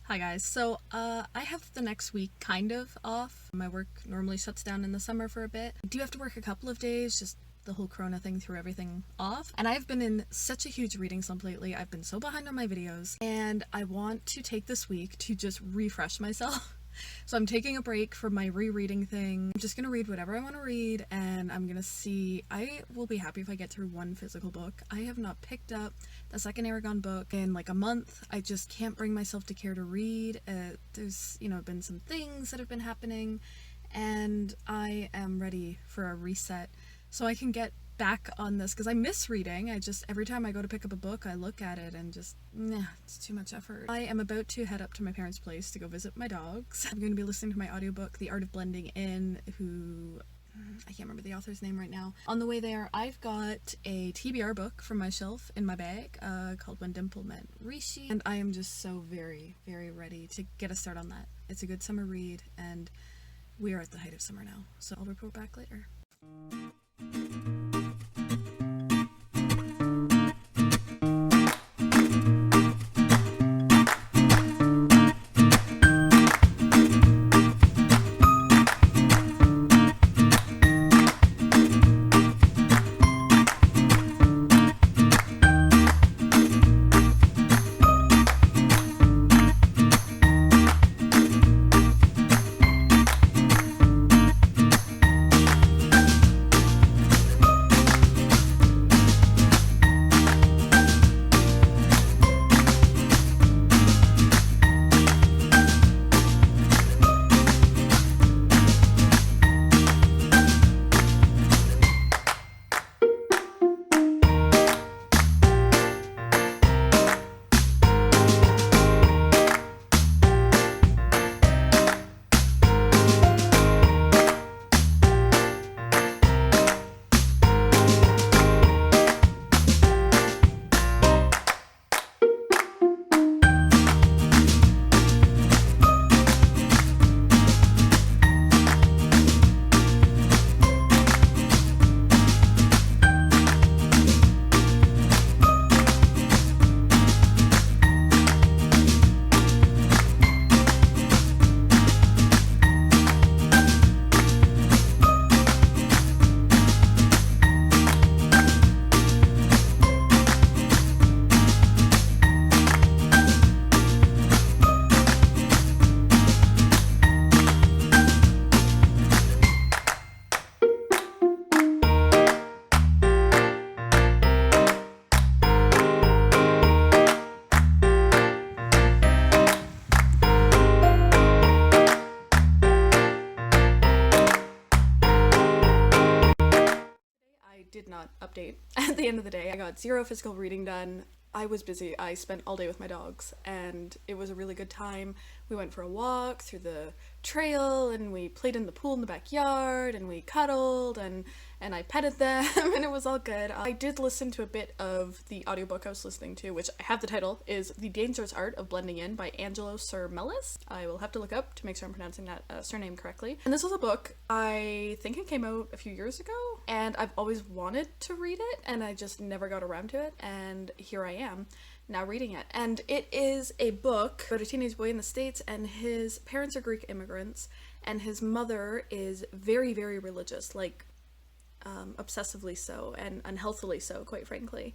Hi guys, so I have the next week kind of off. My work normally shuts down in the summer for a bit. I do have to work a couple of days, just the whole corona thing threw everything off. And I've been in such a huge reading slump lately. I've been so behind on my videos and I want to take this week to just refresh myself. So I'm taking a break from my rereading thing. I'm just gonna read whatever I want to read and I'm gonna see. I will be happy if I get through one physical book. I have not picked up the second Aragon book in like a month. I just can't bring myself to care to read. There's, been some things that have been happening and I am ready for a reset so I can get back on this because I miss reading. Every time I go to pick up a book, I look at it and just, it's too much effort. I am about to head up to my parents' place to go visit my dogs. I'm going to be listening to my audiobook, The Art of Blending In, I can't remember the author's name right now. On the way there, I've got a TBR book from my shelf in my bag called When Dimple Met Rishi, and I am just so very, very ready to get a start on that. It's a good summer read, and we are at the height of summer now, so I'll report back later. Did not update. At the end of the day, I got 0 physical reading done. I was busy. I spent all day with my dogs and it was a really good time. We went for a walk through the trail and we played in the pool in the backyard and we cuddled and I petted them and it was all good. I did listen to a bit of the audiobook I was listening to, which I have the title, is The Dangerous Art of Blending In by Angelo Surmelis. I will have to look up to make sure I'm pronouncing that surname correctly. And this was a book, I think it came out a few years ago, and I've always wanted to read it and I just never got around to it, and here I am now reading it. And it is a book about a teenage boy in the States, and his parents are Greek immigrants and his mother is very, very religious, like obsessively so and unhealthily so, quite frankly.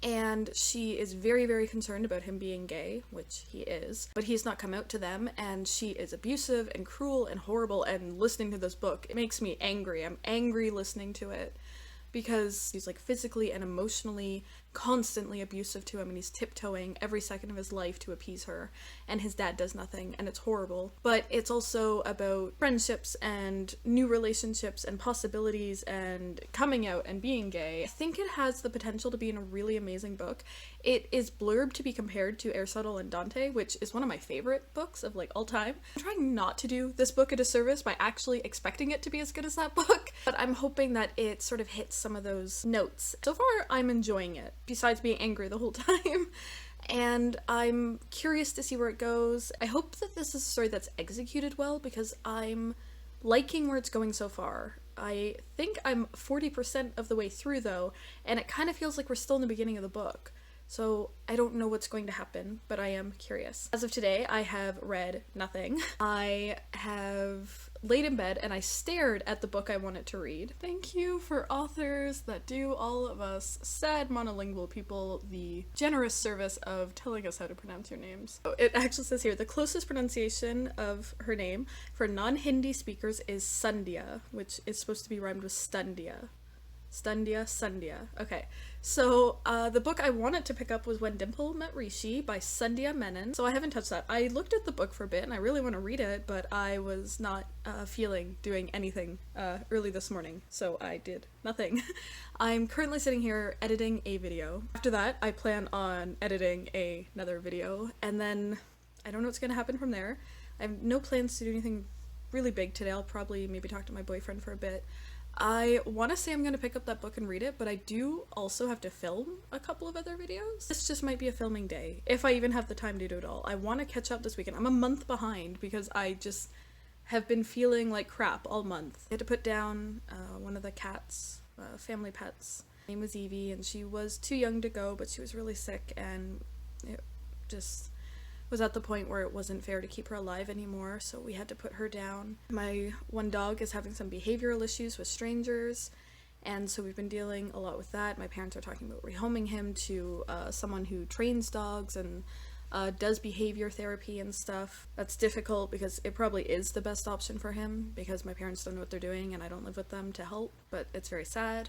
And she is very, very concerned about him being gay, which he is, but he's not come out to them, and she is abusive and cruel and horrible. And listening to this book, it makes me angry. I'm angry listening to it because he's like physically and emotionally constantly abusive to him, and he's tiptoeing every second of his life to appease her, and his dad does nothing, and it's horrible. But it's also about friendships and new relationships and possibilities and coming out and being gay. I think it has the potential to be a really amazing book. It is blurbed to be compared to Aristotle and Dante, which is one of my favorite books of like all time. I'm trying not to do this book a disservice by actually expecting it to be as good as that book, but I'm hoping that it sort of hits some of those notes. So far, I'm enjoying it, besides being angry the whole time. And I'm curious to see where it goes. I hope that this is a story that's executed well because I'm liking where it's going so far. I think I'm 40% of the way through though, and it kind of feels like we're still in the beginning of the book. So I don't know what's going to happen, but I am curious. As of today, I have read nothing. I have laid in bed and I stared at the book I wanted to read. Thank you for authors that do all of us sad monolingual people the generous service of telling us how to pronounce your names. So it actually says here, the closest pronunciation of her name for non-Hindi speakers is Sandhya, which is supposed to be rhymed with Stundia. Sandhya. Okay, so the book I wanted to pick up was When Dimple Met Rishi by Sandhya Menon. So I haven't touched that. I looked at the book for a bit and I really want to read it, but I was not feeling doing anything early this morning, so I did nothing. I'm currently sitting here editing a video. After that, I plan on editing another video, and then I don't know what's going to happen from there. I have no plans to do anything really big today. I'll probably maybe talk to my boyfriend for a bit. I want to say I'm going to pick up that book and read it, but I do also have to film a couple of other videos. This just might be a filming day, if I even have the time to do it all. I want to catch up this weekend. I'm a month behind because I just have been feeling like crap all month. I had to put down one of the cats, family pets. Her name was Evie, and she was too young to go, but she was really sick, and it just was at the point where it wasn't fair to keep her alive anymore, so we had to put her down. My one dog is having some behavioral issues with strangers, and so we've been dealing a lot with that. My parents are talking about rehoming him to someone who trains dogs and does behavior therapy and stuff. That's difficult because it probably is the best option for him, because my parents don't know what they're doing and I don't live with them to help, but it's very sad.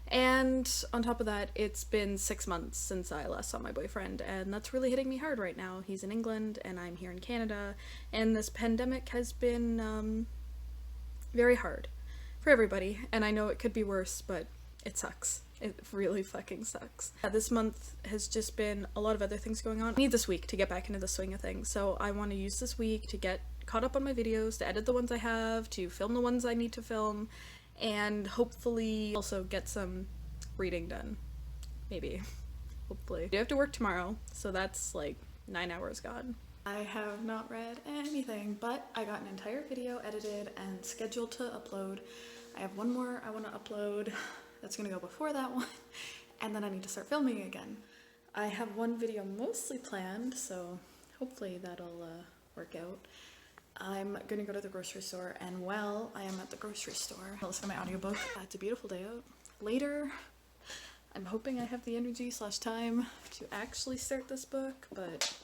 And on top of that, it's been 6 months since I last saw my boyfriend, and that's really hitting me hard right now. He's in England and I'm here in Canada, and this pandemic has been very hard for everybody, and I know it could be worse, but it sucks. It really fucking sucks. This month has just been a lot of other things going on. I need this week to get back into the swing of things, so I want to use this week to get caught up on my videos, to edit the ones I have, to film the ones I need to film, and hopefully also get some reading done. Maybe. Hopefully. I do have to work tomorrow, so that's like 9 hours gone. I have not read anything, but I got an entire video edited and scheduled to upload. I have one more I want to upload that's gonna go before that one, and then I need to start filming again. I have one video mostly planned, so hopefully that'll work out. I'm gonna go to the grocery store, and while I am at the grocery store, I'll listen to my audiobook. It's a beautiful day out. Later, I'm hoping I have the energy / time to actually start this book, but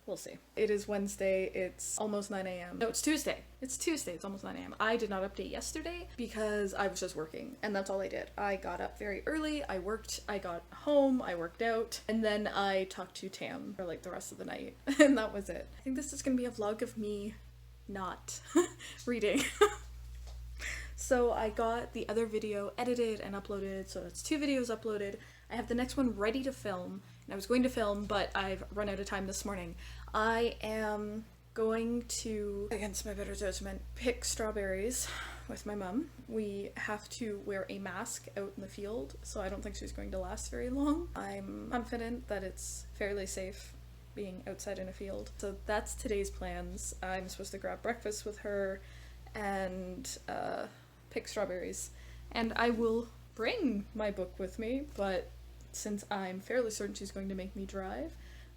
we'll see. It is Wednesday, it's almost 9 a.m. No, it's Tuesday. It's Tuesday, it's almost 9 a.m. I did not update yesterday because I was just working, and that's all I did. I got up very early, I worked, I got home, I worked out, and then I talked to Tam for like the rest of the night, and that was it. I think this is gonna be a vlog of me not reading. So I got the other video edited and uploaded, so that's 2 videos uploaded. I have the next one ready to film, and I was going to film, but I've run out of time this morning. I am going to, against my better judgment, pick strawberries with my mum. We have to wear a mask out in the field, so I don't think she's going to last very long. I'm confident that it's fairly safe being outside in a field. So that's today's plans. I'm supposed to grab breakfast with her and pick strawberries. And I will bring my book with me, but since I'm fairly certain she's going to make me drive,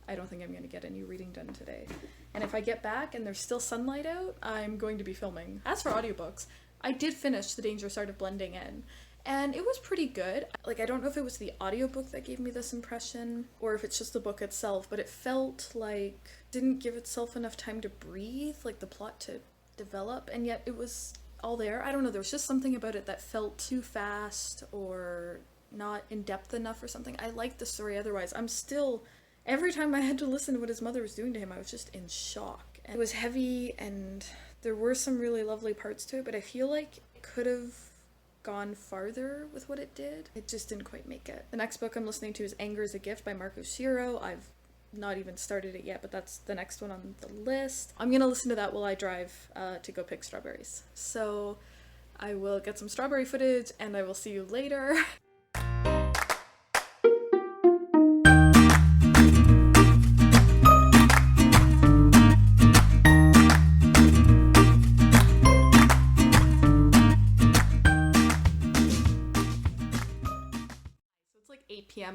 I don't think I'm going to get any reading done today. And if I get back and there's still sunlight out, I'm going to be filming. As for audiobooks, I did finish The Dangerous Art of Blending In, and it was pretty good. Like, I don't know if it was the audiobook that gave me this impression, or if it's just the book itself, but it felt like it didn't give itself enough time to breathe, like the plot to develop, and yet it was all there. I don't know, there was just something about it that felt too fast or not in depth enough or something. I liked the story otherwise. I'm still, every time I had to listen to what his mother was doing to him, I was just in shock. And it was heavy, and there were some really lovely parts to it, but I feel like it could have gone farther with what it did. It just didn't quite make it. The next book I'm listening to is Anger is a Gift by Oshiro. I've not even started it yet, but that's the next one on the list. I'm gonna listen to that while I drive to go pick strawberries. So I will get some strawberry footage, and I will see you later.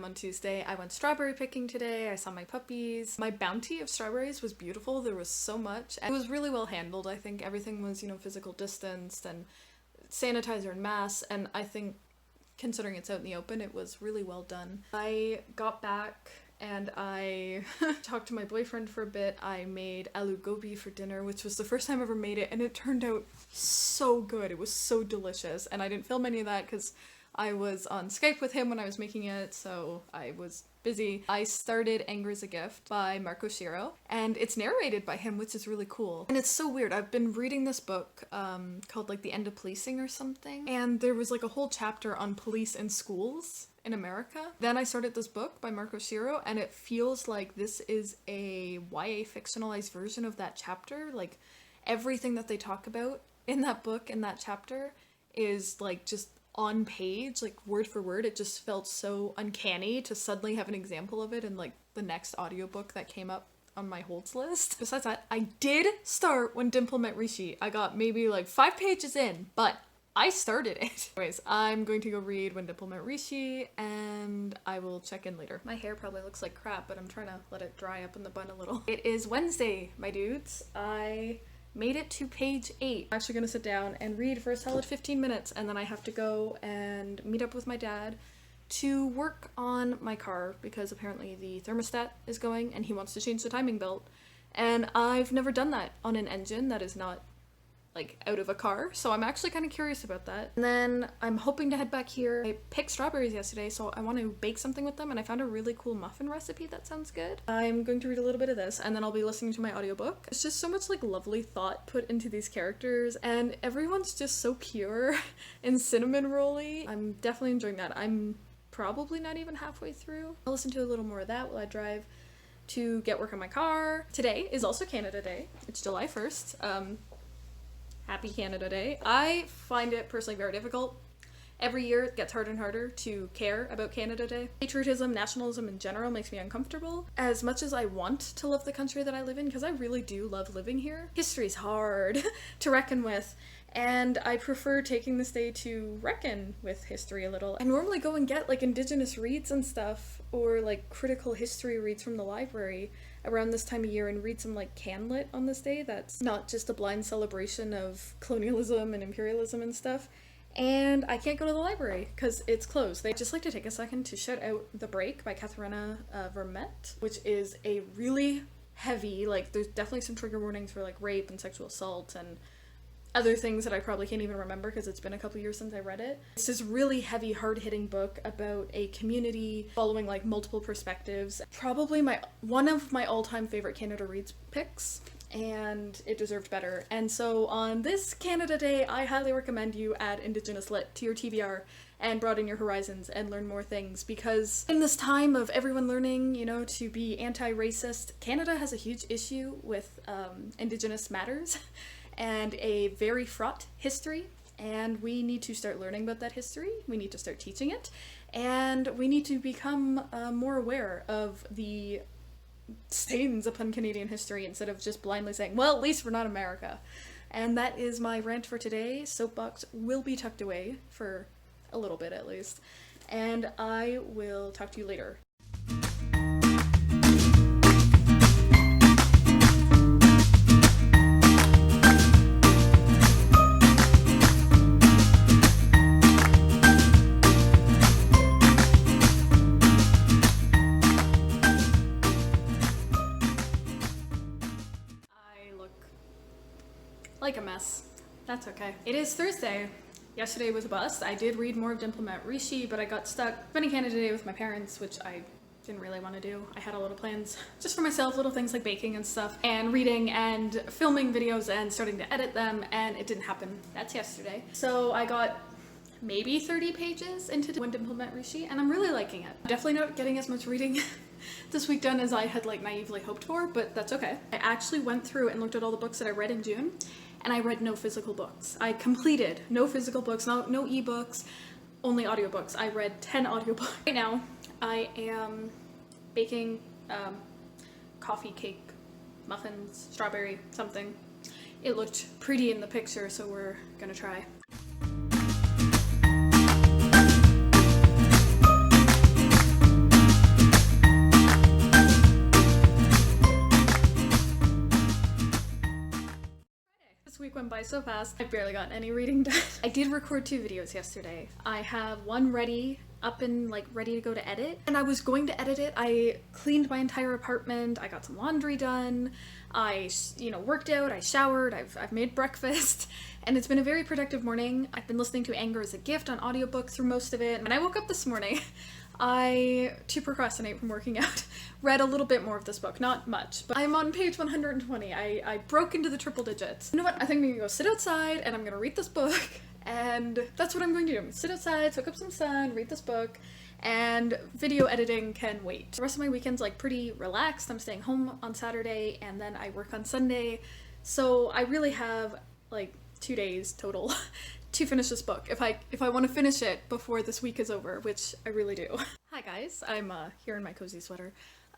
on Tuesday. I went strawberry picking today. I saw my puppies. My bounty of strawberries was beautiful. There was so much. And it was really well handled. I think everything was, you know, physical distanced and sanitizer and masks. And I think considering it's out in the open, it was really well done. I got back and I talked to my boyfriend for a bit. I made aloo gobi for dinner, which was the first time I ever made it, and it turned out so good. It was so delicious, and I didn't film any of that because I was on Skype with him when I was making it, so I was busy. I started Anger is a Gift by Oshiro, and it's narrated by him, which is really cool. And it's so weird. I've been reading this book called like The End of Policing or something, and there was like a whole chapter on police in schools in America. Then I started this book by Oshiro, and it feels like this is a YA fictionalized version of that chapter. Like everything that they talk about in that book, in that chapter, is like just on page, like word for word. It just felt so uncanny to suddenly have an example of it in like the next audiobook that came up on my holds list. Besides that, I did start When Dimple Met Rishi. I got maybe like 5 pages in, but I started it. Anyways, I'm going to go read When Dimple Met Rishi, and I will check in later. My hair probably looks like crap, but I'm trying to let it dry up in the bun a little. It is Wednesday, my dudes. I made it to page 8. I'm actually gonna sit down and read for a solid 15 minutes, and then I have to go and meet up with my dad to work on my car because apparently the thermostat is going and he wants to change the timing belt. And I've never done that on an engine that is not like out of a car, so I'm actually kind of curious about that. And then I'm hoping to head back here. I picked strawberries yesterday, so I want to bake something with them, and I found a really cool muffin recipe that sounds good. I'm going to read a little bit of this, and then I'll be listening to my audiobook. It's just so much like lovely thought put into these characters, and everyone's just so pure and cinnamon rolly. I'm definitely enjoying that. I'm probably not even halfway through. I'll listen to a little more of that while I drive to get work on my car. Today is also Canada Day. It's July 1st. Happy Canada Day. I find it personally very difficult. Every year it gets harder and harder to care about Canada Day. Patriotism, nationalism in general makes me uncomfortable. As much as I want to love the country that I live in, because I really do love living here, history's hard to reckon with, and I prefer taking this day to reckon with history a little. I normally go and get like Indigenous reads and stuff, or like critical history reads from the library around this time of year, and read some like CanLit on this day that's not just a blind celebration of colonialism and imperialism and stuff. And I can't go to the library because it's closed. They'd just like to take a second to shout out The Break by Katharina Vermette, which is a really heavy, like there's definitely some trigger warnings for like rape and sexual assault and other things that I probably can't even remember because it's been a couple years since I read it. It's this really heavy, hard-hitting book about a community following like multiple perspectives. Probably one of my all-time favorite Canada Reads picks, and it deserved better. And so on this Canada Day, I highly recommend you add Indigenous Lit to your TBR and broaden your horizons and learn more things, because in this time of everyone learning, you know, to be anti-racist, Canada has a huge issue with Indigenous matters and a very fraught history, and we need to start learning about that history. We need to start teaching it, and we need to become more aware of the stains upon Canadian history instead of just blindly saying, well, at least we're not America. And that is my rant for today. Soapbox will be tucked away for a little bit at least, and I will talk to you later. Like a mess. That's okay. It is Thursday. Yesterday was a bust. I did read more of Dimple Met Rishi, but I got stuck spending Canada Day with my parents, which I didn't really want to do. I had a lot of plans just for myself, little things like baking and stuff, and reading and filming videos and starting to edit them, and it didn't happen. That's yesterday. So I got maybe 30 pages into When Dimple Met Rishi, and I'm really liking it. Definitely not getting as much reading this week done as I had like naively hoped for, but that's okay. I actually went through and looked at all the books that I read in June, and I read no physical books. I completed no physical books, no ebooks, only audiobooks. I read 10 audiobooks. Right now, I am baking coffee cake, muffins, strawberry, something. It looked pretty in the picture, so we're gonna try. This week went by so fast. I've barely gotten any reading done. I did record 2 videos yesterday. I have one ready, up and like ready to go to edit. And I was going to edit it. I cleaned my entire apartment. I got some laundry done. I, worked out. I showered. I've made breakfast. And it's been a very productive morning. I've been listening to Anger is a Gift on audiobook through most of it. And I woke up this morning. To procrastinate from working out, read a little bit more of this book, not much, but I'm on page 120. I broke into the triple digits. You know what? I think I'm gonna go sit outside and I'm gonna read this book, and that's what I'm going to do. Sit outside, soak up some sun, read this book, and video editing can wait. The rest of my weekend's like pretty relaxed. I'm staying home on Saturday and then I work on Sunday, so I really have like 2 days total to finish this book if I want to finish it before this week is over, which I really do. Hi guys, I'm here in my cozy sweater.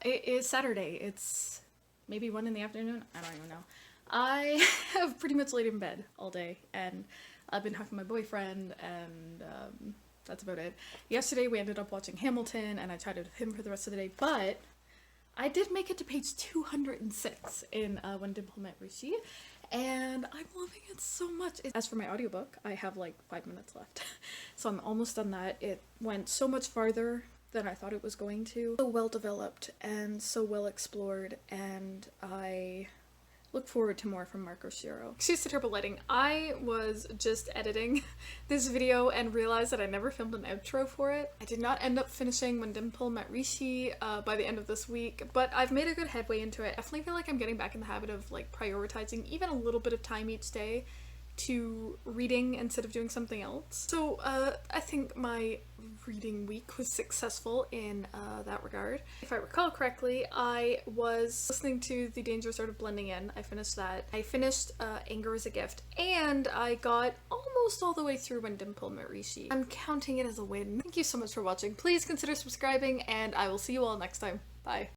It is Saturday. It's maybe 1 in the afternoon. I don't even know. I have pretty much laid in bed all day and I've been talking to my boyfriend and that's about it. Yesterday we ended up watching Hamilton and I chatted with him for the rest of the day, but I did make it to page 206 in When Dimple Met Rishi, and I'm loving it so much. As for my audiobook, I have like 5 minutes left, so I'm almost done that. It went so much farther than I thought it was going to. So well developed and so well explored, and I look forward to more from Oshiro. Excuse the terrible lighting. I was just editing this video and realized that I never filmed an outro for it. I did not end up finishing When Dimple Met Rishi by the end of this week, but I've made a good headway into it. I definitely feel like I'm getting back in the habit of like prioritizing even a little bit of time each day to reading instead of doing something else. So I think my reading week was successful in that regard. If I recall correctly, I was listening to The Dangerous Art of Blending In. I finished that. I finished Anger is a Gift, and I got almost all the way through When Dimple Met Rishi. I'm counting it as a win. Thank you so much for watching. Please consider subscribing, and I will see you all next time. Bye.